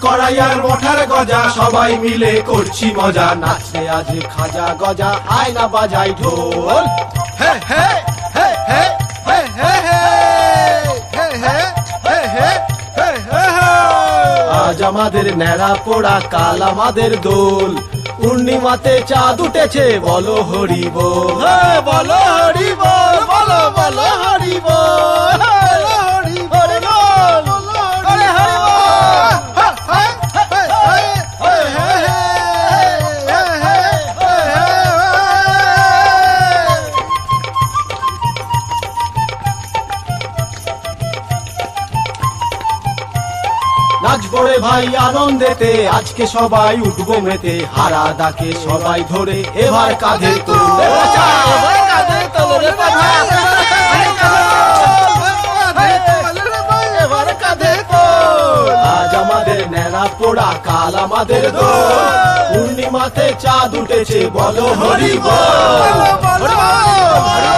কড়াই আর মঠার গজা সবাই মিলে করছি মজা, নাচতে আজ খাজা গজা আয় না বাজাই ঢোল। হে হে হে হে হে হে হে হে হে হে হে হে হে হে। আজ আমাদের ন্যাড়া পোড়া, কাল আমাদের দোল, পূর্ণিমাতে চাঁদ উঠেছে বলো হরি বল, বলো হরি বল, বলো বলো হরি বল, হরি হরি বল, হরি হরি বল। নাচবো রে ভাই আনন্দেতে, আজকে সবাই উঠবো মেতে, হারা দাকে সবাই ধরে এবার কাঁধে তোলে বাঁচা, এবার কাঁধে তোলে বাঁচা, এবার কাঁধে তোল। আজ আমাদের ন্যাড়া পোড়া, কাল আমাদের দোল, পূর্ণিমাতে চাঁদ উঠেছে বলো হরি বল, হরি বল।